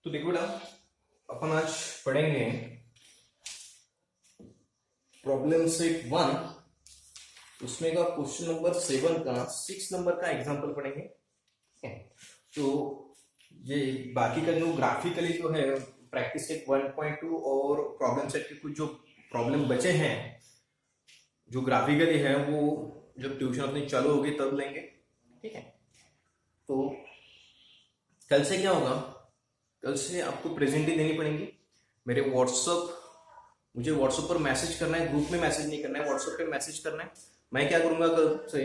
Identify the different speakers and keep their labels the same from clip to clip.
Speaker 1: तो देखो बेटा, अपन आज पढ़ेंगे प्रॉब्लम सेट 1, उसमें का क्वेश्चन नंबर 7 का 6 नंबर का एग्जांपल पढ़ेंगे। ठीक है, तो ये बाकी का जो ग्राफिकली जो है प्रैक्टिस सेट 1.2 और प्रॉब्लम सेट के कुछ जो प्रॉब्लम बचे हैं जो ग्राफिकली है वो जब ट्यूशन अपनी चालू होगी तब लेंगे। ठीक है, तो कल से क्या होगा, कल से आपको प्रेजेंटी देनी पड़ेगी। मेरे मुझे व्हाट्सएप पर मैसेज करना है, ग्रुप में मैसेज नहीं करना है, व्हाट्सएप पे मैसेज करना है। मैं क्या करूंगा कल से,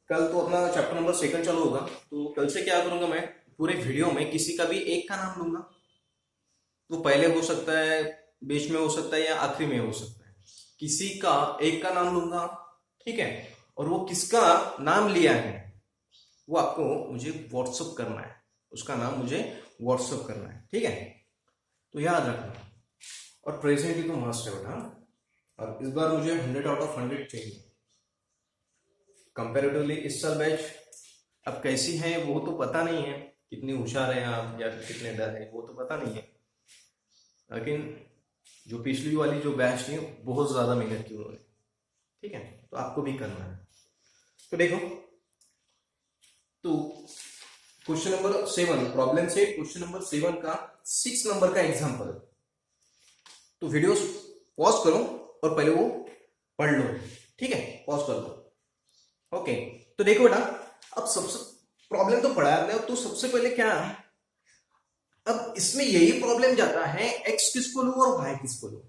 Speaker 1: कल तो अपना चैप्टर नंबर 2 चालू होगा, तो कल से क्या करूंगा, मैं पूरे वीडियो में किसी का भी एक का नाम लूंगा। तो पहले हो सकता है, बीच में हो सकता है या आखिरी में हो सकता है, किसी का एक का नाम लूंगा। ठीक है, और वो किसका नाम लिया है वो आपको मुझे व्हाट्सएप करना है, उसका नाम मुझे व्हाट्सएप करना है। ठीक है, तो याद रखना, और प्रेजेंट तो मस्ट है बेटा। और इस बार मुझे 100 आउट ऑफ 100 चाहिए। कंपैरेटिवली इस साल बैच अब कैसी है वो तो पता नहीं है, कितनी होशियार है आप या फिर कितने डर है वो तो पता नहीं है, लेकिन जो पिछली वाली जो बैच थी बहुत ज्यादा मेहनत की उन्होंने। ठीक है, तो आपको भी करना है। तो देखो, तो क्वेश्चन नंबर 7 प्रॉब्लम से क्वेश्चन नंबर 7 का 6 नंबर का एग्जांपल। तो वीडियो पॉज करो और पहले वो पढ़ लो। ठीक है, पॉज कर लो। ओके, तो देखो बेटा, अब सबसे प्रॉब्लम तो पढ़ा है, तो सबसे पहले क्या है, अब इसमें यही प्रॉब्लम जाता है एक्स किसको लूं और वाई किसको लूं।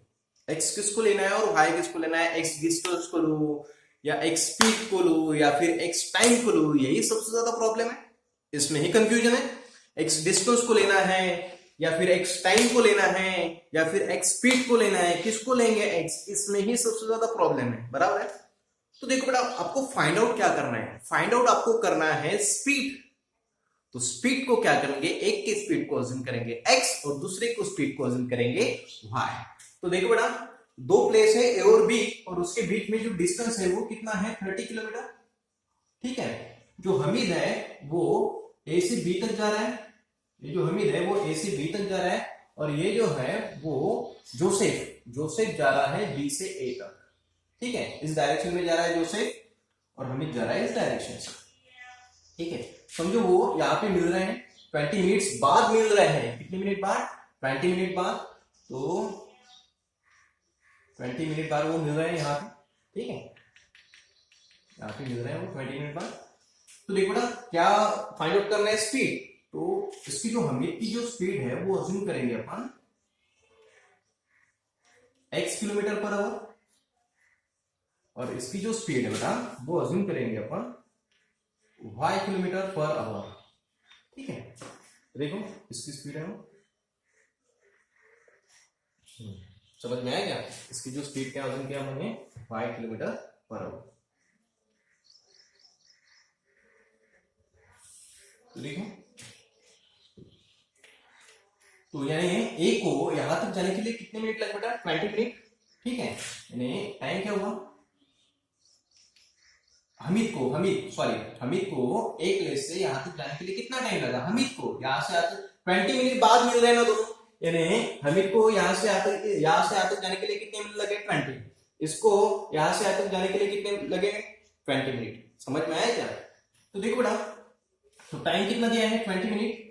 Speaker 1: एक्स किसको लेना है और वाई किसको लेना है, एक्स डिस्टेंस को लूं या एक्स स्पीड को लूं या फिर एक्स टाइम को लूं, यही सबसे ज्यादा प्रॉब्लम है। इसमें ही कंफ्यूजन है, एक्स डिस्टेंस को लेना है या फिर एक्स टाइम को लेना है या फिर एक्स स्पीड को लेना है, किसको लेंगे एक्स, इसमें ही सबसे ज्यादा प्रॉब्लम है। बराबर है, तो देखो बेटा, आपको फाइंड आउट क्या करना है, फाइंड आउट आपको करना है स्पीड। तो स्पीड को क्या करेंगे, एक के स्पीड को अज्यूम करेंगे x और दूसरे को स्पीड को अज्यूम करेंगे y। तो देखो बेटा, दो प्लेस है A और B और उसके बीच में जो डिस्टेंस है वो कितना है, 30 किलोमीटर। ठीक है, जो हमीद है वो A से B तक जा रहा है, ये जो हमीद है वो A से B तक जा रहा है, और ये जो है वो जोसेफ जा रहा है B से A तक। ठीक है, इस डायरेक्शन में जा रहा है जोसेफ और हमीद जा रहा है इस डायरेक्शन से। ठीक है, समझो वो यहाँ पे मिल रहे हैं 20 मिनट्स बाद मिल रहे हैं, कितने मिनट बाद, 20 मिनट बाद। तो 20 मिनट बाद वो मिल रहे हैं यहाँ पे। ठीक है, यहाँ पे मिल रहे हैं वो 20 मिनट बाद। तो देखो ना, क्या फाइंड आउट करना है, स्पीड। तो इसकी जो हमीद की जो स्पीड है वो अज्यूम करेंगे अपन x किलोमीटर पर आवर, और इसकी जो स्पीड है बेटा वो अज्यूम करेंगे अपन y किलोमीटर पर आवर। ठीक है, देखो इसकी स्पीड है वो, समझ में आया क्या, इसकी जो स्पीड क्या अज्यूम किया हमने, y किलोमीटर पर आवर। तो देखो, तो यानी ए को यहां तक जाने के लिए कितने मिनट लगे बेटा, 20 मिनट। ठीक है, यानी टाइम क्या हुआ, हमीद को एक प्लेस से यहां तक जाने के लिए कितना टाइम लगा, हमीद को यहां से आते 20 मिनट बाद मिल रहे हैं ना दोनों, यानी हमीद को यहां से आते जाने के लिए कितने मिनट लगे, 20। इसको यहां से आते जाने के लिए कितने लगे, 20 मिनट। समझ में आया क्या। तो देखो बेटा, तो टाइम कितना दिया है, 20 मिनट।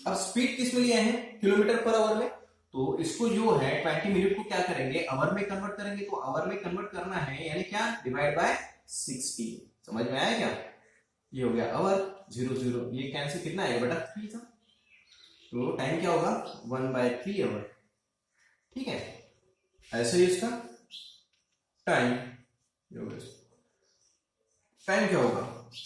Speaker 1: अब स्पीड किस में लिया है, किलोमीटर पर आवर में। तो इसको जो है 20 मिनट को क्या करेंगे, आवर में कन्वर्ट करेंगे। तो आवर में कन्वर्ट करना है यानी क्या, डिवाइड बाय 60। समझ में आया क्या, ये हो गया आवर, 0 ये कैंसिल, कितना आएगा बेटा, 3 था। तो टाइम क्या होगा, 1/3 आवर। ठीक है, ऐसे ही इसका टाइम क्या होगा,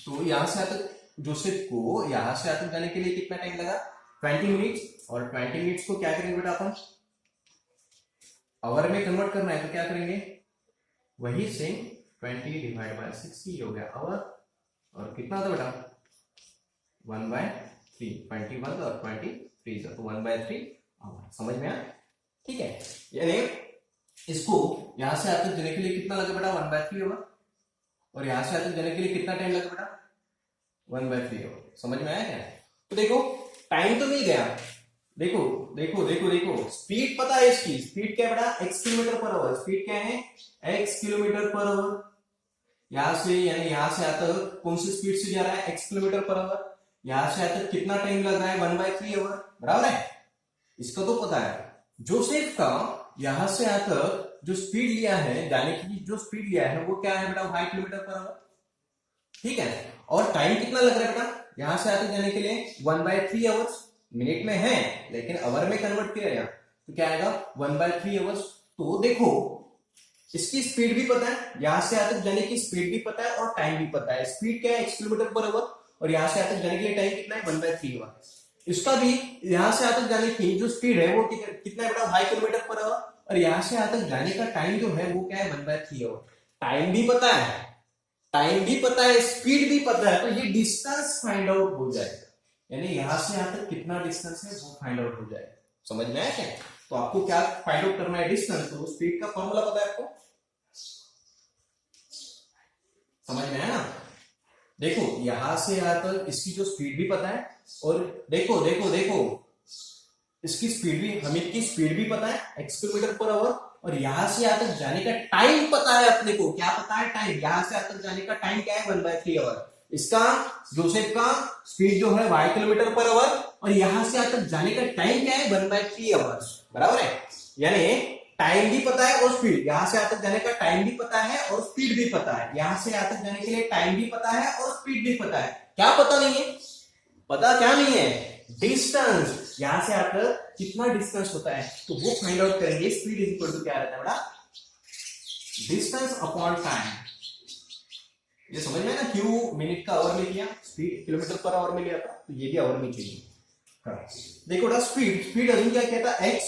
Speaker 1: तो यहां से आते जोसेफ को यहां से आते जाने के लिए कितना टाइम लगा, 20 मिनट्स। और 20 मिनट्स को क्या करेंगे बेटा, अपन आवर में कन्वर्ट करना है तो क्या करेंगे, वही सेम 20 डिवाइड बाय 60 हो गया आवर। और कितना था बेटा, 1/3, 21 और 23 तो 1/3 आवर। समझ में आया। ठीक है, यानी इसको यहां से आते जाने के लिए कितना लगा बेटा, 1/3 होगा, और यहां से आते जाने के लिए कितना टाइम लगा बेटा, 1/3 होगा। समझ में आया क्या। तो देखो टाइम तो मिल गया, देखो देखो देखो देखो स्पीड पता है इसकी, स्पीड क्या है बेटा, x kilometre per our, speed क्या है x किलोमीटर पर आवर। यहां से यानी यहां से आता कौन सी स्पीड से जा रहा है, x किलोमीटर पर आवर। यहां से आता कितना टाइम लग रहा है, 1/3 आवर, बराबर है। इसका तो पता है। जोसेफ का यहां से आता जो स्पीड लिया है जाने की, जो स्पीड लिया है वो क्या है बेटा, 5 किलोमीटर पर आवर, ठीक है। और टाइम कितना लग रहा है बेटा, यहां से आते जाने के लिए 1/3 आवर्स, मिनट में है लेकिन आवर में कन्वर्ट किया गया तो क्या आएगा 1/3 आवर्स। तो देखो इसकी स्पीड भी पता है, यहां से आते जाने की स्पीड भी पता है और टाइम भी पता है। स्पीड क्या है x किलोमीटर पर आवर और यहां से आते जाने के लिए टाइम कितना है 1/3 आवर। इसका भी यहां से आते जाने की जो स्पीड है वो कितना है बेटा 5 किलोमीटर पर आवर और यहां से आते जाने का टाइम जो है वो क्या है 1/3 आवर। टाइम भी पता है, टाइम भी पता है, स्पीड भी पता है, तो ये डिस्टेंस फाइंड आउट हो जाएगा, यानी यहां से यहां तक कितना डिस्टेंस है वो फाइंड आउट हो जाएगा। समझ में आया क्या? तो आपको क्या फाइंड आउट करना है, डिस्टेंस। तो स्पीड का फॉर्मूला पता है आपको, समझ में आया ना। देखो यहां से यहां तक इसकी जो स्पीड भी पता है और देखो देखो देखो इसकी स्पीड भी, हमें की स्पीड भी पता है x किलोमीटर पर आवर और यहां से यहां तक जाने का टाइम पता है अपने को। क्या पता है, टाइम। यहां से यहां तक जाने का टाइम क्या है 1/3 आवर। इसका जोसेफ का स्पीड जो है y किलोमीटर पर आवर और यहां से यहां तक जाने का टाइम क्या है 1/3 आवर्स, बराबर है। यानी टाइम भी पता है और स्पीड, यहां से यहां तक जाने का टाइम भी पता है और स्पीड भी पता है। यहां से यहां तक जाने के लिए टाइम भी पता है और स्पीड भी पता है। क्या पता नहीं है, पता क्या नहीं है, डिस्टेंस। यहां से आकर कितना डिस्टेंस होता है तो वो फाइंड आउट करेंगे। स्पीड इज इक्वल टू क्या रहता है बेटा, डिस्टेंस अपॉन टाइम। ये समझ में ना, क्यों मिनट का आवर में लिया, स्पीड किलोमीटर पर आवर में लिया था, तो ये भी आवर में चाहिए। हाँ। देखो बेटा स्पीड, स्पीड अभी क्या कहता है x,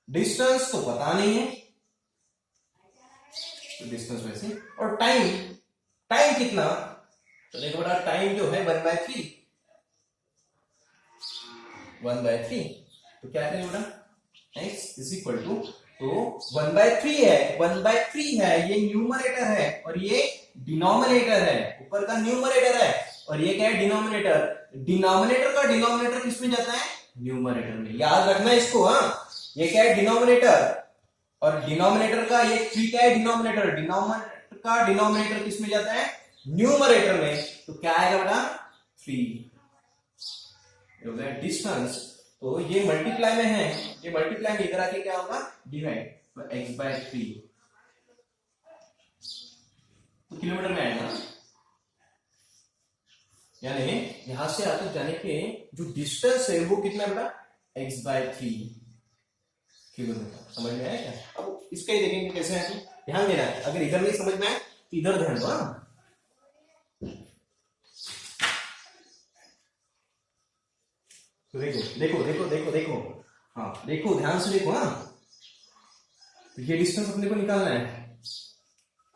Speaker 1: डिस्टेंस तो पता नहीं है तो डिस्टेंस वैसे, और टाइम, टाइम कितना, तो देखो बेटा टाइम जो है 1/3, 1/3, तो क्या करें बेटा x इज इक्वल टू, तो 1/3 है, 1/3 है, ये न्यूमरेटर है और ये डिनोमिनेटर है, ऊपर का न्यूमरेटर है और ये क्या है डिनोमिनेटर। डिनोमिनेटर का डिनोमिनेटर किसमें जाता है, न्यूमरेटर में, याद रखना इसको। हाँ, ये क्या है डिनोमिनेटर और डिनोमिनेटर का ये 3 क्या है डिनोमिनेटर, डिनोमिनेटर का डिनोमिनेटर किसमें जाता है, न्यूमरेटर में। तो क्या आएगा बेटा 3 डिस्टेंस। तो ये मल्टीप्लाई में है, ये मल्टीप्लाई में इधर आके क्या होगा डिवाइड, तो x/3 तो किलोमीटर में आएगा। यानी यहां से आते जाने के जो डिस्टेंस है वो कितना बेटा x/3 किलोमीटर। समझ में आया क्या? अब इसका ही देखेंगे कैसे है, ध्यान देना है। अगर इधर नहीं समझ में आए तो इधर ध्यान दो। तो देखो देखो देखो देखो देखो, हाँ देखो ध्यान से देखो। हाँ, तो ये डिस्टेंस अपने को निकालना है,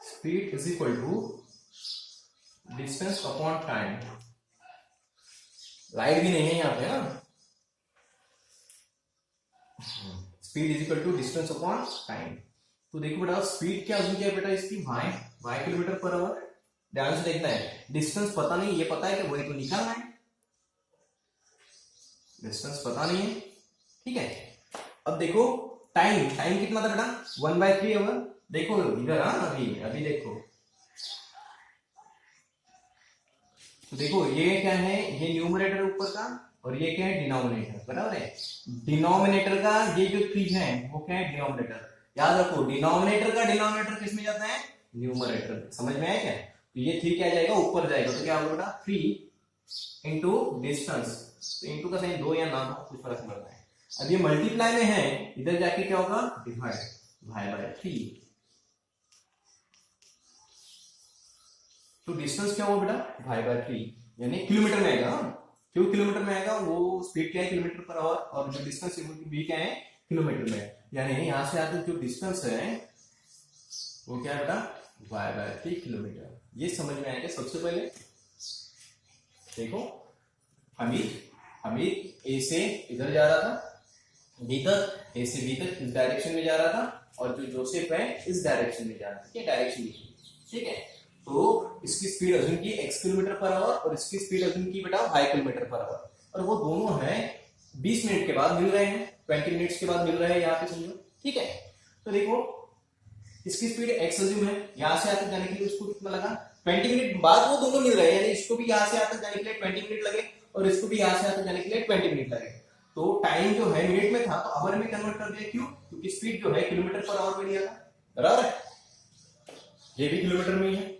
Speaker 1: speed is equal to distance upon time. Light भी नहीं है यहाँ पे। हाँ, speed is equal to distance upon time. तो देखो बेटा स्पीड क्या होगी, क्या बेटा इसकी y किलोमीटर पर आवर। ध्यान से देखना है, डिस्टेंस पता नहीं, ये पता है कि वही तो निकालना है, डिस्टेंस पता नहीं है, ठीक है। अब देखो टाइम, टाइम कितना था बेटा 1/3 आवर। देखो इधर, हाँ अभी देखो, तो देखो ये क्या है, ये न्यूमरेटर ऊपर का और ये क्या है डिनोमिनेटर, बराबर है। डिनोमिनेटर का ये जो 3 है वो क्या है डिनोमिनेटर। याद रखो डिनोमिनेटर का डिनोमिनेटर किसमें जाता है, न्यूमरेटर। समझ में आया क्या? तो ये 3 क्या जाएगा ऊपर जाएगा, तो क्या होगा बेटा 3 इंटू डिस्टेंस। तो इंटू का साइन 2 या ना दो कुछ फर्क नहीं पड़ता है। अब ये मल्टीप्लाई में है, इधर जाके क्या होगा डिवाइड y/3। तो डिस्टेंस क्या होगा बेटा y/3, यानी किलोमीटर में आएगा। क्यों किलोमीटर में आएगा, वो स्पीड क्या है किलोमीटर पर आवर और जो डिस्टेंस भी क्या है किलोमीटर में। यानी यहां से आते जो डिस्टेंस है वो क्या है बेटा y/3 किलोमीटर। ये समझ में आएगा। सबसे पहले देखो हमीद ए से इधर जा रहा था, बी तक, ए से बी तक इस डायरेक्शन में जा रहा था और जो जोसेफ है इस डायरेक्शन में जा रहा था। क्या डायरेक्शन लिखी, ठीक है। तो इसकी स्पीड अज्यूम की x किलोमीटर पर आवर और इसकी स्पीड अज्यूम की बेटा y किलोमीटर पर आवर, और वो दोनों हैं 20 मिनट के बाद मिल रहे हैं, 20 मिनट्स के बाद मिल रहे हैं यहाँ पे समझो, ठीक है। तो देखो इसकी स्पीड x अज्यूम है, यहाँ से यहाँ तक जाने के लिए उसको कितना लगा 20 मिनट बाद वो दोनों मिल रहे हैं, यानी इसको भी यहाँ से यहाँ तक जाने के लिए 20 मिनट लगे और इसको भी यहाँ से यहाँ तक जाने के लिए 20 मिनट लगे। तो टाइम जो है मिनट में था तो आवर में कन्वर्ट कर दिया, क्यों? क्योंकि स्पीड जो है किलोमीटर पर आवर में लिया था, बराबर है, ये भी किलोमीटर में ही है।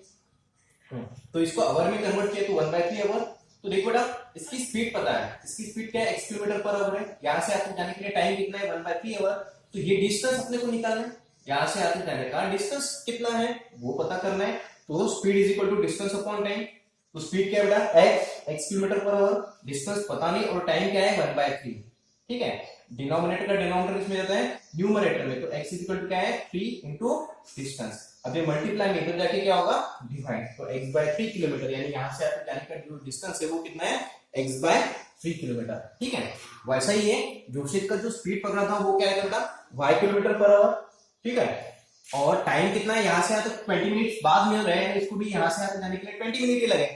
Speaker 1: तो इसको आवर में कन्वर्ट किया तो 1/3 आवर। तो देखो बेटा इसकी स्पीड पता है, इसकी स्पीड क्या है x किलोमीटर पर आवर है, यहाँ से यहाँ तक जाने के लिए टाइम कितना है 1/3 आवर। तो ये डिस्टेंस अपने को निकालना है, यहाँ से यहाँ तक जाने का डिस्टेंस कितना है वो पता करना है। तो speed is equal to distance upon time. तो स्पीड क्या है बेटा x kilometre per hour, distance पता नहीं और टाइम क्या है 1/3, ठीक है। डिनोमिनेटर का डिनोमिनेटर इसमें जाता है न्यूमरेटर में, तो x इज इक्वल टू क्या है 3 इंटू डिस्टेंस। अब ये मल्टीप्लाई में इधर जाके क्या होगा डिवाइड, तो x/3 किलोमीटर, यानी यहाँ से यहाँ तक जाने का जो डिस्टेंस है वो कितना है x/3 किलोमीटर, ठीक है। वैसा ही है जोशित का जो स्पीड पकड़ा था वो क्या है बेटा y किलोमीटर पर आवर, ठीक है। और टाइम कितना है यहाँ से यहाँ तक 20 मिनट बाद मिल रहे हैं, इसको भी यहाँ से यहाँ तक जाने के लिए 20 मिनट ही लगे।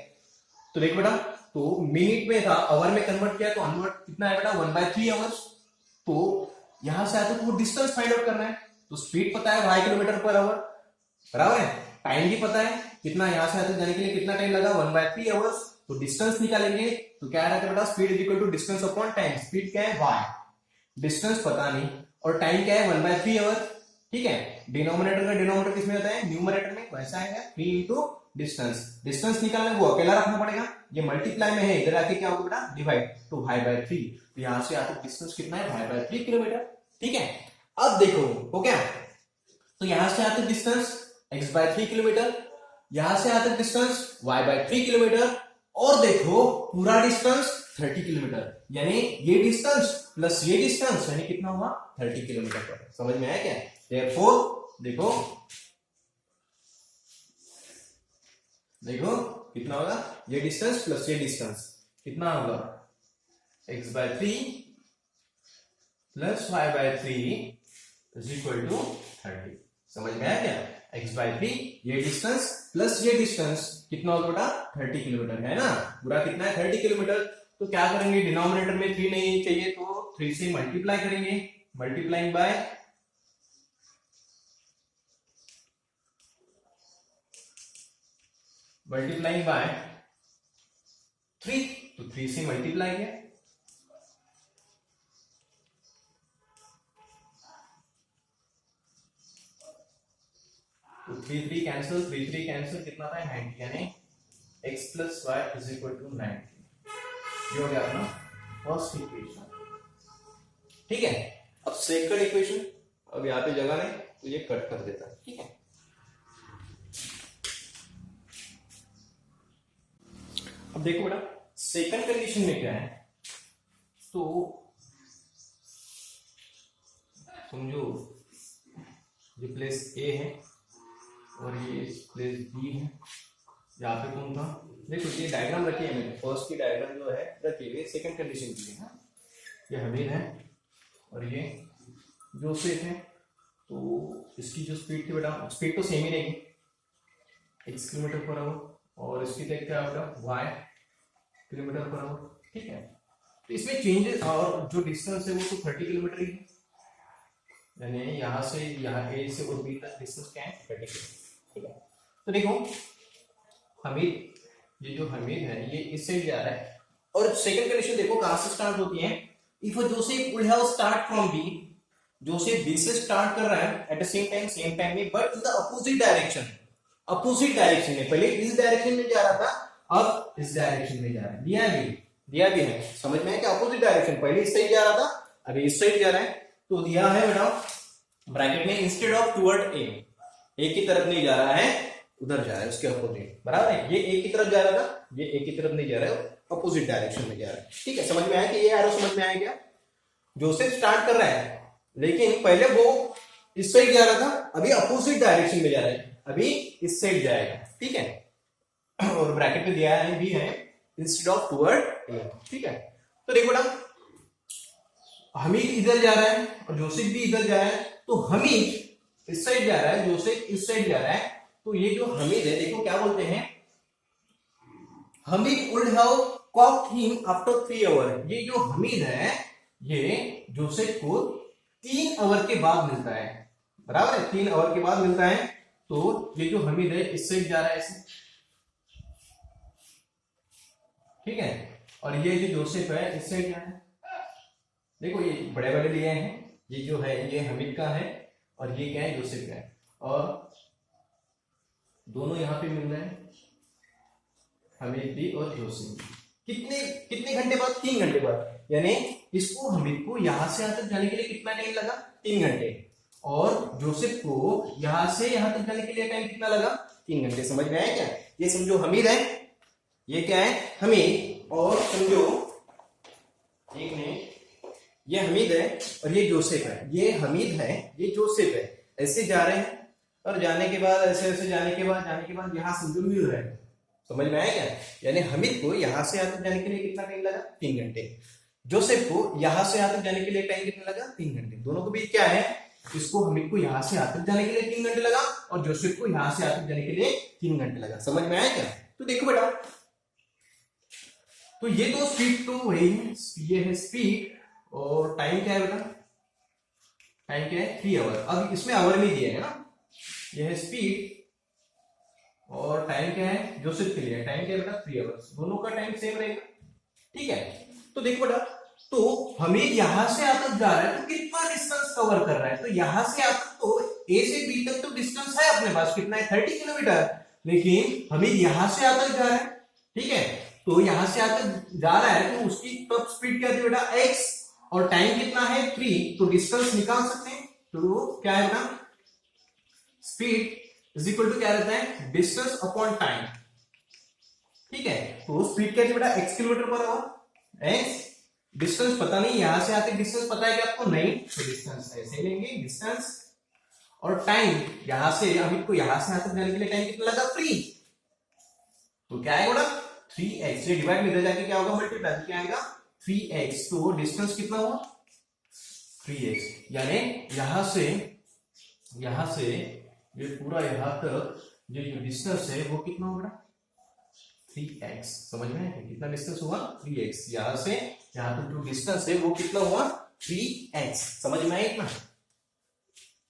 Speaker 1: तो देखो बेटा तो मिनट में था आवर में कन्वर्ट किया तो कन्वर्ट कितना है बेटा 1/3 आवर्स। तो यहां से आते वो डिस्टेंस फाइंड आउट करना है, तो स्पीड पता है y किलोमीटर पर आवर, बराबर है, टाइम भी पता है कितना, यहां से आते जाने के लिए कितना टाइम लगा 1/3 आवर्स। तो डिस्टेंस निकालेंगे तो क्या रहता है बेटा speed is equal to distance upon time. Speed क्या है y, डिस्टेंस पता नहीं और टाइम क्या है 1/3 आवर, ठीक है। डिनोमिनेटर का डिनोमिनेटर किसमें होता है न्यूमरेटर में, वैसा आएगा 3 इंटू डिस्टेंस। डिस्टेंस निकालना वो अकेला रखना पड़ेगा, ये मल्टीप्लाई में है, इधर आके क्या होगा बेटा डिवाइड, तो y/3। तो यहां से आते डिस्टेंस कितना है y/3 किलोमीटर, ठीक है। अब देखो हो क्या, तो यहां से आते डिस्टेंस x/3 किलोमीटर, यहां से आते डिस्टेंस y/3 किलोमीटर, और देखो पूरा डिस्टेंस 30 किलोमीटर, यानी ये डिस्टेंस प्लस ये डिस्टेंस यानी कितना हुआ 30 किलोमीटर पर। समझ में आया क्या? Therefore देखो देखो कितना होगा, ये डिस्टेंस प्लस ये डिस्टेंस कितना होगा x/3 plus y/3 is equal to 30। समझ में आया क्या? x/3 ये डिस्टेंस प्लस ये डिस्टेंस कितना होगा बेटा 30 किलोमीटर है ना, पूरा कितना है 30 किलोमीटर। तो क्या करेंगे डिनोमिनेटर में 3 नहीं चाहिए तो 3 से मल्टीप्लाई करेंगे, मल्टीप्लाइंग बाय मल्टीप्लाइंग बाय 3, तो 3 से मल्टीप्लाई किया, तो 3 कैंसिल, 3 कैंसिल, कितना था 90, यानी x plus y is equal to 90। ये हो गया अपना फर्स्ट इक्वेशन, ठीक है। अब सेकंड इक्वेशन, अब यहाँ पे जगह नहीं तो ये कट कर देता है, ठीक है। अब देखो बेटा सेकंड कंडीशन में क्या है, तो समझो ये प्लेस ए है और ये प्लेस बी है, यहाँ पे कौन था, देखो ये डायग्राम रखी है मैंने, फर्स्ट की डायग्राम जो है रखी है सेकंड कंडीशन की है, ये हमीद है और ये जोसेफ है। तो इसकी जो स्पीड थी बेटा स्पीड तो सेम ही रहेगी x किलोमीटर पर आवर, और इसकी देख क्या होगा y किलोमीटर पर आवर, ठीक है। तो इसमें चेंजेस और जो डिस्टेंस है वो तो 30 किलोमीटर ही है, यानी यहाँ से यहाँ ए से और बी तक डिस्टेंस क्या है 30 किलोमीटर, ठीक है। तो देखो हमीद, ये जो हमीद है ये इस साइड जा रहा है, और सेकंड कंडीशन देखो कहां से स्टार्ट होती है, if Joseph would have start from B, Joseph B से स्टार्ट कर रहा है एट द सेम टाइम में, but in the opposite direction, opposite direction में, पहले इस डायरेक्शन में जा रहा था अब इस डायरेक्शन में जा रहा है, दिया भी है, समझ में है कि अपोजिट डायरेक्शन, पहले इस साइड जा रहा था अभी इस साइड जा रहा है। तो दिया है बेटा ब्रैकेट में इंस्टेड ऑफ टुवर्ड ए की तरफ नहीं जा रहा है उधर जा रहा है उसके अपोजिट, बराबर है, ये ए की तरफ जा रहा था, ये ए की तरफ नहीं जा रहा है अपोजिट डायरेक्शन में जा रहा है, ठीक है। समझ में आया कि ये एरो समझ में आया क्या? जोसेफ स्टार्ट कर रहा है लेकिन पहले वो इस साइड जा रहा था, अभी अपोजिट डायरेक्शन में जा रहा है, अभी इस साइड जाएगा, ठीक है। और ब्रैकेट में दिया है भी है इंस्टेड ऑफ टुवर्ड ए, ठीक है। तो देखो ना हमीद इधर जा रहा है और जोसेफ भी इधर जा रहा है, तो हमीद इस साइड जा रहा है, जोसेफ इस साइड जा रहा है, तो तो ये जो हमीद है, देखो क्या बोलते हैं, Hamid would have cocked him after 3 hour. ये जो हमीद है ये जोसेफ को 3 आवर के बाद मिलता है, बराबर है, 3 आवर के बाद मिलता है। तो ये जो हमीद है इससे जा रहा है ऐसे, ठीक है, और ये जो जोसेफ है इससे क्या है, देखो ये बड़े बड़े लिए हैं, ये जो है ये हमीद का है और ये क्या है, जोसेफ का है, और दोनों यहाँ पे मिल रहे हैं, हमीद भी और जोसेफ। कितने कितने घंटे बाद, 3 घंटे बाद, यानी इसको हमीद को यहां से यहां तक जाने के लिए कितना टाइम लगा, 3 घंटे, और जोसेफ को यहां से यहां तक जाने के लिए टाइम कितना लगा, 3 घंटे। समझ में आया क्या? ये समझो हमीद है, ये क्या है, हमीद, और समझो एक मिनट, ये हमीद है और ये जोसेफ है, ये हमीद है, ये जोसेफ है, ऐसे जा रहे हैं, और जाने के बाद ऐसे ऐसे जाने के बाद यहां समझो मिल रहे हैं। समझ में आया क्या? यानी हमीद को यहां से यहां तक जाने के लिए कितना टाइम लगा, 3 घंटे। जोसेफ को यहां से यहां तक जाने के लिए टाइम कितना लगा, 3 घंटे। दोनों को बीच क्या है, इसको हमीद को यहां से यहां तक जाने के लिए 3 घंटे लगा, और जोसेफ को यहां से यहां तक जाने के लिए 3 घंटे लगा। समझ में आया क्या? तो देखो बेटा, तो ये दो स्पीड तो वही है, ये है स्पीड, और टाइम क्या है बेटा, टाइम क्या है, 3 आवर। अब इसमें आवर नहीं दिया है ना, ये है स्पीड, और टाइम क्या है, जोसेफ के लिए टाइम क्या है बेटा, 3 आवर्स। दोनों का टाइम सेम रहेगा, ठीक है। तो देखो बेटा, तो हमें यहां से यहां तक जा रहा है, तो कितना डिस्टेंस कवर कर रहा है, तो यहां से यहां तक, तो ए से बी तक तो डिस्टेंस है अपने पास, कितना है, 30 किलोमीटर, लेकिन हमें यहां से यहां तक जा रहा है, ठीक है। तो यहां से यहां तक जा रहा है, तो उसकी टॉप स्पीड क्या थी बेटा, x, और टाइम कितना है, 3, तो डिस्टेंस निकाल सकते हैं। तो क्या है बेटा, स्पीड इज इक्वल टू क्या रहता है, डिस्टेंस अपॉन टाइम, ठीक है। तो स्पीड क्या थी बेटा, x kilometre per our, x, distance पता नहीं, यहां से आते डिस्टेंस पता है कि आपको, नहीं, तो डिस्टेंस ऐसे लेंगे, डिस्टेंस, और टाइम, यहां से अमित को यहां से यहां तक जाने के लिए टाइम कितना लगा, 3, तो क्या आएगा बेटा, 3x, ये डिवाइड में इधर जाके क्या होगा, मल्टीप्लाई, क्या आएगा, 3x, तो डिस्टेंस कितना हुआ, 3x, यानी यहां से ये पूरा यहां तक जो डिस्टेंस है वो कितना होगा, 3x। समझ में है कितना डिस्टेंस हुआ, 3x, यहां से यहां तक जो डिस्टेंस है वो कितना हुआ, 3x। समझ में आया इतना,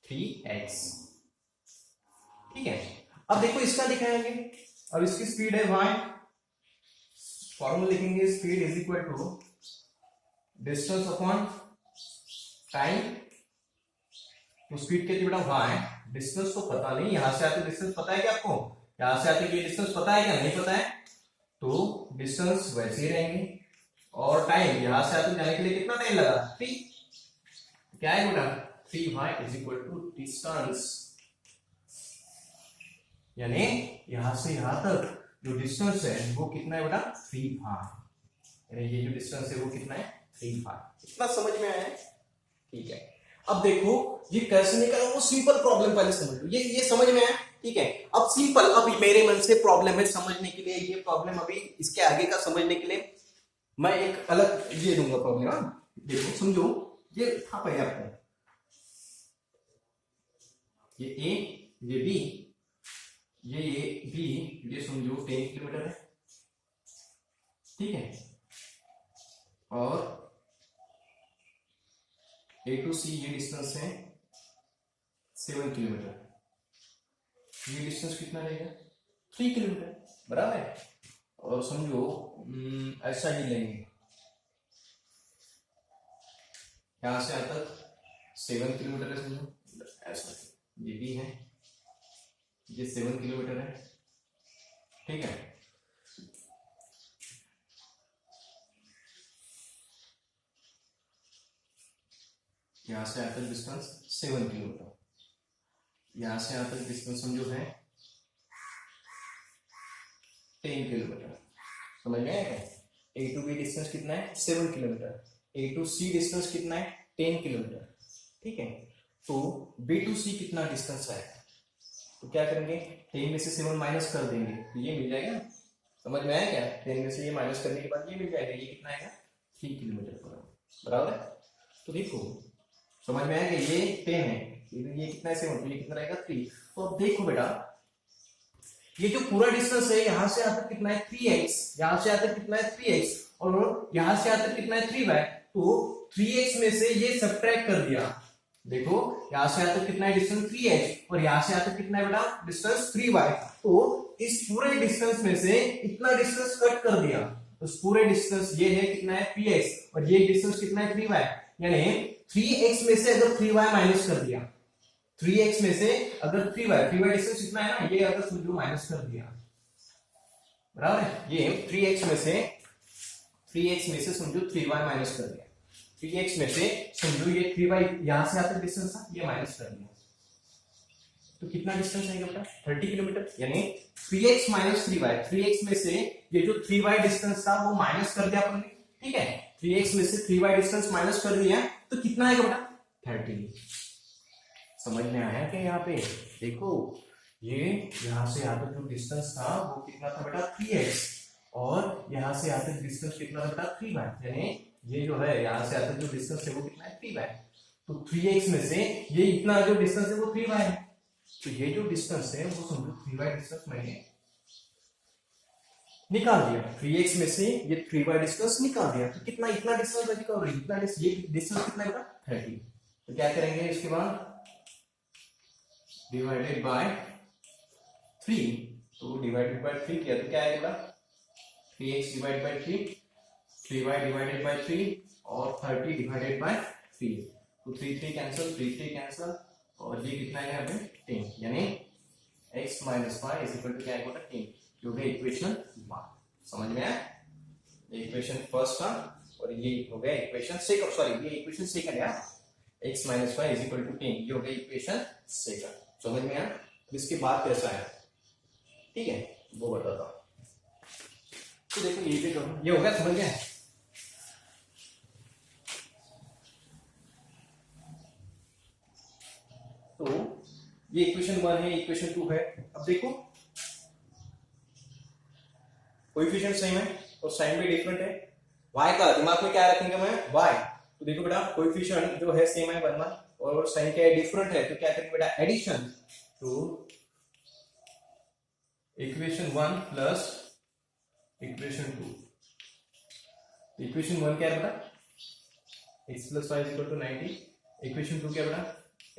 Speaker 1: 3x, ठीक है। अब देखो इसका दिखाएंगे, अब इसकी स्पीड है y, फॉर्मूला लिखेंगे, speed is equal to distance upon time. तो स्पीड कितनी बेटा, y, डिस्टेंस तो पता नहीं, यहां से आते डिस्टेंस पता है क्या आपको, यहां से आते ये डिस्टेंस पता है क्या, नहीं पता है, तो डिस्टेंस वैसे ही रहेंगे, और टाइम यहां से आते जाने के लिए कितना टाइम लगा, 3, क्या है बेटा, 3y is equal to distance, यानी यहां से यहां तक जो डिस्टेंस है वो कितना है बेटा, 3y, यानी ये जो डिस्टेंस है वो कितना है, 3y। इतना समझ में आया है, ठीक है। अब देखो ये कैसे निकाला, वो सिंपल प्रॉब्लम पहले समझ लो, ये समझ में आया, ठीक है। अब सिंपल, अब मेरे मन से प्रॉब्लम है समझने के लिए, ये प्रॉब्लम अभी इसके आगे का समझने के लिए मैं एक अलग ये दूंगा प्रॉब्लम। देखो समझो, ये था पहले आपको, ये ए, ये बी, ये बी, ये समझो 10 किलोमीटर है, ठीक है, और ए टू सी ये डिस्टेंस है 7 किलोमीटर, ये डिस्टेंस कितना रहेगा, 3 किलोमीटर, बराबर है। और समझो ऐसा ही लेंगे, यहां से यहां तक 7 किलोमीटर है, समझो ऐसा, ये भी है, ये 7 किलोमीटर है, ठीक है। यहां से यहां तक डिस्टेंस 7 किलोमीटर, यहां से यहां तक डिस्टेंस समझो है 10 किलोमीटर। समझ में आया, ए टू बी डिस्टेंस कितना है, 7 kilometre, A to C distance कितना है, 10 किलोमीटर, ठीक है। तो बी टू सी कितना डिस्टेंस है, तो क्या करेंगे, 10 में से 7 माइनस कर देंगे, तो ये मिल जाएगा। समझ में आया क्या, 10 में से ये माइनस करने के बाद ये मिल जाएगा, ये कितना आएगा, 3 किलोमीटर पर, बराबर है। तो देखो समझ में आया कि ये 10 है, ये कितना है 7, तो ये कितना रहेगा, 3। तो अब देखो बेटा, ये जो पूरा डिस्टेंस है यहाँ से यहाँ तक कितना है 3x, यहाँ से यहाँ तक कितना है 3x और यहाँ से यहाँ तक कितना है 3y। तो 3x में से ये सब्ट्रैक्ट कर दिया, देखो यहाँ से यहाँ तक कितना है डिस्टेंस 3x और यहाँ से यहाँ तक कितना है बेटा डिस्टेंस 3y। तो इस पूरे डिस्टेंस में से इतना डिस्टेंस कट कर दिया, तो इस पूरे डिस्टेंस ये है कितना है px और ये डिस्टेंस कितना है 3y, यानी 3x में से अगर 3y माइनस कर दिया, 3x में से अगर 3y डिस्टेंस कितना है ना, ये अगर समझो माइनस कर दिया, बराबर है, ये 3x में से समझो 3y माइनस कर दिया, 3x में से समझो ये 3y यहां से आता डिस्टेंस था, ये माइनस कर दिया, तो कितना डिस्टेंस आएगा बेटा 30 किलोमीटर, यानी 3x माइनस 3y, 3x में से ये जो 3y डिस्टेंस था वो माइनस कर दिया अपन ने, ठीक है, 3x में से 3y डिस्टेंस माइनस कर दिया तो कितना आएगा बेटा 30। समझ में आया क्या? यहाँ पे देखो ये यहाँ से यहाँ तक जो डिस्टेंस था वो कितना था बेटा 3x और यहाँ से यहाँ तक डिस्टेंस कितना बेटा 3y, यानी ये जो है यहाँ से यहाँ तक जो डिस्टेंस है वो कितना है 3y। तो 3x में से ये इतना जो डिस्टेंस है वो 3y है, तो ये जो डिस्टेंस है वो समझो 3y डिस्टेंस मैंने निकाल दिया, 3x में से ये 3y डिस्टेंस निकाल दिया, तो कितना इतना डिस्टेंस बचेगा और इतना ये डिस्टेंस कितना बेटा 30। तो क्या करेंगे इसके बाद डिवाइडेड बाय 3, तो डिवाइडेड बाय 3 किया तो क्या आएगा 3x divided by 3, 3y divided by 3 और 30 डिवाइडेड बाय 3, तो 3 कैंसिल, 3 कैंसिल और ये कितना है यहाँ पे 10, यानी x minus y is equal to क्या आएगा 10, जो है इक्वेशन 1। समझ में आया? इक्वेशन फर्स्ट था और ये हो गया इक्वेशन सेकंड, सॉरी ये इक्वेशन सेकंड है, x minus y is equal to 10, ये हो गया इक्वेशन सेकंड। समझ में आया? तो इसके बाद कैसा है, ठीक है, वो बताता हूं। तो देखो ये भी करो, ये हो गया, समझ गए? तो ये इक्वेशन 1 है, इक्वेशन 2 है। अब देखो कोएफिशिएंट सेम है और साइन भी डिफरेंट है, y का दिमाग में क्या रखेंगे मैं y, तो देखो बेटा कोएफिशिएंट जो है सेम है 1 और साइन क्या है डिफरेंट है, तो क्या करेंगे बेटा एडिशन, तो इक्वेशन 1 प्लस इक्वेशन 2, इक्वेशन 1 क्या है बेटा x plus y equal to 90, equation 2 क्या बेटा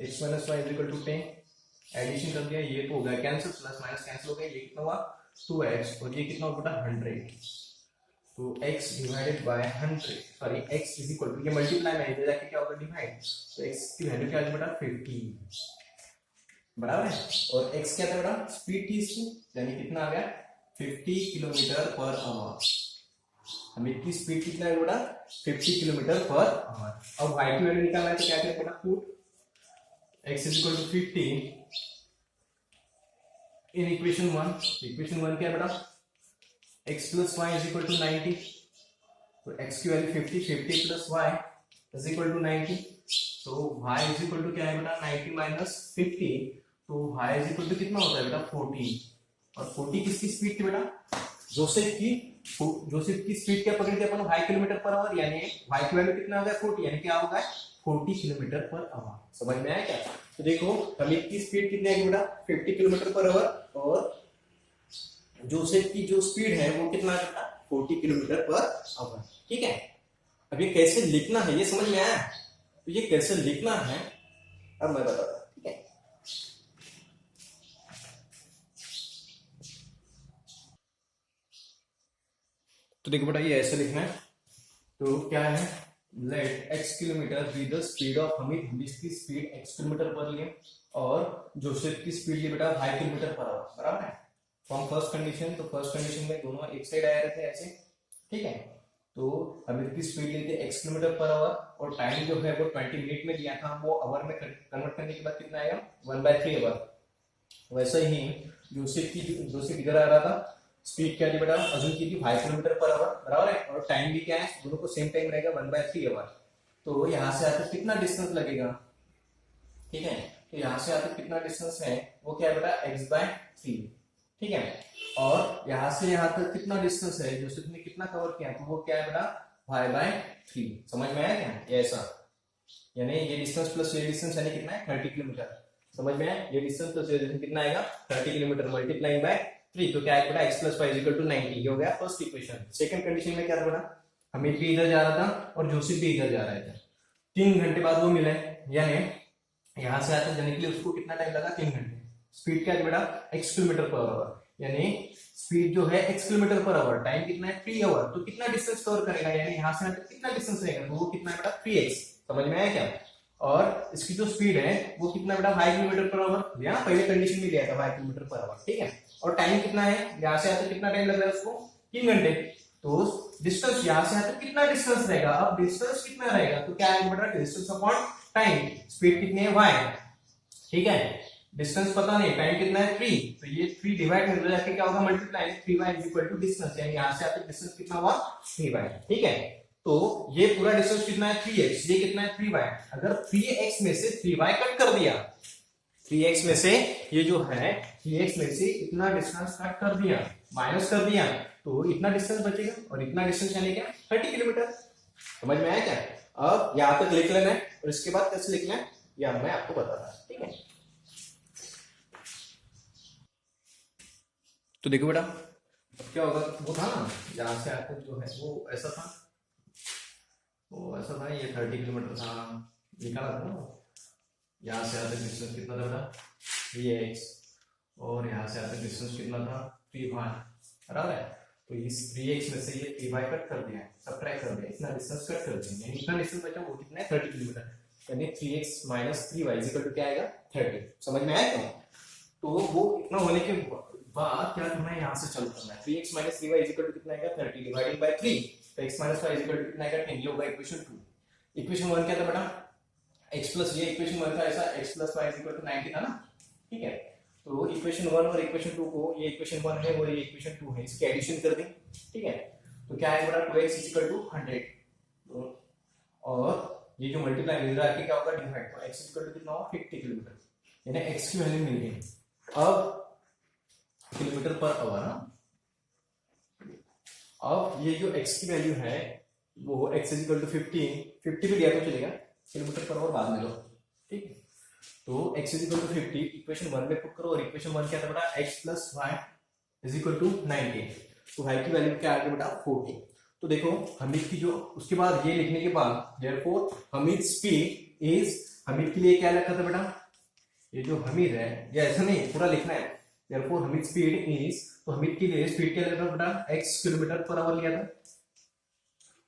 Speaker 1: x minus y equal to 10, addition कर दिया, ये तो हो गया कैंसिल, प्लस माइनस कैंसिल हो गया, ये कितना हुआ 2x और ये कितना हुआ बेटा 100, तो x divided by 100, sorry x is equal to ये मल्टीप्लाई में इधर जाके क्या होगा डिवाइड, तो x की वैल्यू क्या आ जाएगी बेटा 50, बराबर है, और x क्या था बेटा स्पीड थी इसकी, यानी कितना आ गया 50 किलोमीटर पर आवर, हमें की स्पीड कितना है बेटा 50 किलोमीटर पर आवर। अब y की वैल्यू निकालना है तो क्या करें बेटा put x is equal to 50 in equation 1, equation 1 क्या है बेटा x plus y is equal to 90, तो x की value 50 plus y is equal to 90, तो y इज इक्वल टू क्या है बेटा 90 माइनस 50, तो y इज इक्वल टू कितना होता है बेटा 40, और 40 किसकी स्पीड थी बेटा जोसेफ की स्पीड क्या पकड़ी थी अपन 5 किलोमीटर पर आवर, यानी y की वैल्यू कितना आ गया 40, यानी क्या होगा 40 किलोमीटर पर आवर। समझ में आया क्या? तो देखो हमीद की स्पीड कितनी आएगी बेटा 50 किलोमीटर पर आवर और जोसेफ की जो स्पीड है वो कितना है 40 किलोमीटर पर आवर, ठीक है। अब ये कैसे लिखना है ये समझ में आया? तो ये कैसे लिखना है अब मैं बताता हूं, ठीक है। तो देखो बेटा ये ऐसे लिखना है, तो क्या है let x kilometre be the speed of Hamid की स्पीड x किलोमीटर पर लिए और जोसेफ की स्पीड लिए बेटा 5 किलोमीटर पर आवर, बराबर है। फ्रॉम फर्स्ट कंडीशन, तो फर्स्ट कंडीशन में दोनों एक साइड आए रहते हैं ऐसे, ठीक है। तो हमीद की स्पीड ली थी x किलोमीटर पर आवर और टाइम जो है वो 20 मिनट में दिया था, वो आवर में कन्वर्ट करने के बाद कितना आएगा 1/3 आवर। वैसे ही जोसेफ इधर आ रहा था, स्पीड क्या थी बेटा अजूम की थी 5 किलोमीटर पर आवर, बराबर है, और टाइम भी क्या है दोनों को सेम टाइम रहेगा 1/3 आवर। तो यहाँ से आकर कितना डिस्टेंस लगेगा, ठीक है, तो यहाँ से आकर कितना डिस्टेंस है वो क्या है बेटा x/3, ठीक है, और यहाँ से यहाँ तक कितना डिस्टेंस है जोसेफ ने कितना कवर किया, तो वो क्या है बेटा y/3। समझ में आया क्या? ये ऐसा, यानी ये डिस्टेंस प्लस ये डिस्टेंस यानी कितना है 30 किलोमीटर। समझ में आया? ये डिस्टेंस प्लस ये डिस्टेंस कितना आएगा 30 किलोमीटर मल्टीप्लाइंग बाय 3, तो क्या है बेटा x plus y equal to 90, ये हो गया फर्स्ट इक्वेशन। सेकंड कंडीशन में क्या था बेटा, हमीद भी इधर जा रहा था और जोसेफ भी इधर जा रहा था, 3 घंटे बाद वो मिले, यानी यहाँ से आते जाने के लिए उसको कितना टाइम लगा, 3 घंटे। स्पीड क्या है बेटा, x किलोमीटर पर आवर, यानी स्पीड जो है x kilometre per our, time कितना है 3 आवर, तो कितना डिस्टेंस कवर करेगा, यानी यहाँ से आते कितना डिस्टेंस रहेगा, तो वो कितना है बेटा 3x, समझ में आया क्या। और इसकी जो स्पीड है वो कितना बेटा 5 किलोमीटर पर आवर, यहाँ पहले कंडीशन में लिया था 5 किलोमीटर पर आवर, ठीक है। और टाइम कितना है, यहाँ से आते कितना टाइम लग रहा है उसको, 3 घंटे। तो डिस्टेंस यहाँ से आते कितना डिस्टेंस रहेगा, अब डिस्टेंस कितना रहेगा, तो क्या है बेटा डिस्टेंस अपॉन टाइम, स्पीड कितनी है y, ठीक है। डिस्टेंस पता नहीं, टाइम कितना है 3, तो ये 3 डिवाइड में जाके क्या होगा multiply, 3y is equal to distance, यानी यहाँ से आते डिस्टेंस कितना हुआ 3y, ठीक है। तो ये पूरा डिस्टेंस कितना है 3x, ये कितना है 3y, अगर 3x में से 3y कट कर दिया, 3x में से ये जो है 3x में से इतना डिस्टेंस कट कर दिया, माइनस कर दिया, तो इतना डिस्टेंस बचेगा, और इतना डिस्टेंस यानी क्या 30 किलोमीटर, समझ में आया क्या। अब यहां तक लिख लेना है और इसके बाद कैसे लिखना है या मैं आपको बताता, ठीक है। तो देखो बेटा अब क्या होगा, वो था ना यहां से आते जो है वो ऐसा था, वो ऐसा था, ये 30 किलोमीटर था, निकाला था ना, यहाँ से आते डिस्टेंस कितना था बेटा 3x, और यहाँ से आते डिस्टेंस कितना था 3y, बराबर है। तो इस 3x में से ये 3y कट कर दिया है, सबट्रैक्ट कर दिया, इतना डिस्टेंस कट कर दिया, यानी इतना डिस्टेंस बचा वो कितना है 30 किलोमीटर, यानी 3x minus 3y equal to क्या आएगा 30, समझ में आया क्या। तो वो इतना होने के बाद क्या करना है, यहाँ से चालू करना है, 3x minus 3y equal to कितना आएगा 30 डिवाइडेड बाय 3, तो x minus y equal to कितना आएगा 10, ये होगा इक्वेशन 2। इक्वेशन 1 क्या था बेटा, x प्लस, ये इक्वेशन 1 था ऐसा, x प्लस y इक्वल टू 90 था ना, ठीक है। तो इक्वेशन 1 और इक्वेशन 2 को, ये इक्वेशन 1 है और ये इक्वेशन 2 है, इसकी एडिशन कर दें, ठीक है। तो क्या है बेटा 2x इक्वल टू 100, तो और ये जो मल्टीप्लाई मिल रहा है क्या होगा डिवाइड, तो x इक्वल टू कितना होगा 50 किलोमीटर, यानी x की वैल्यू मिल गई। अब किलोमीटर पर आवर ना, अब ये जो x की वैल्यू है वो x इक्वल टू 50 भी लिया तो चलेगा, किलोमीटर पर आवर बाद में लो, ठीक है। तो x is equal to 50 equation 1 में पुट करो, और इक्वेशन 1 क्या था बेटा x plus y is equal to 90, तो y की वैल्यू क्या आ गई बेटा 40। तो देखो हमीद की जो, उसके बाद ये लिखने के बाद therefore Hamid speed is, Hamid के लिए क्या लिखा था बेटा, ये जो हमीद है ये ऐसा नहीं पूरा लिखना है, देयरफॉर हमीद स्पीड इज, तो हमीद के लिए स्पीड क्या लिखा बेटा x किलोमीटर पर आवर लिया था,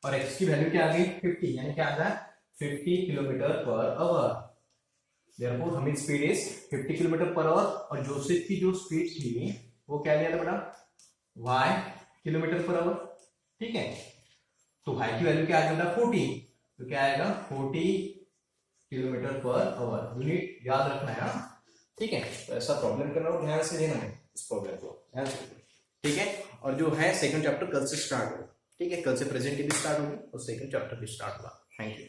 Speaker 1: और x की वैल्यू क्या आ गई 50, यानी क्या आ गया 50 kilometre per our, therefore Hamid speed is 50 kilometre per our, और जोसेफ की जो स्पीड थी वो क्या लिया था बेटा y किलोमीटर पर आवर, ठीक है। तो y की वैल्यू क्या आ गया बेटा 40, तो क्या आएगा 40 किलोमीटर पर आवर, यूनिट याद रखना है, ठीक है। तो ऐसा प्रॉब्लम करना और ध्यान से लेना है इस प्रॉब्लम को, ध्यान से, ठीक है। और जो है सेकंड चैप्टर कल से स्टार्ट होगा, ठीक है, कल से प्रेजेंट भी स्टार्ट होगी और सेकंड चैप्टर भी स्टार्ट होगा। Thank you.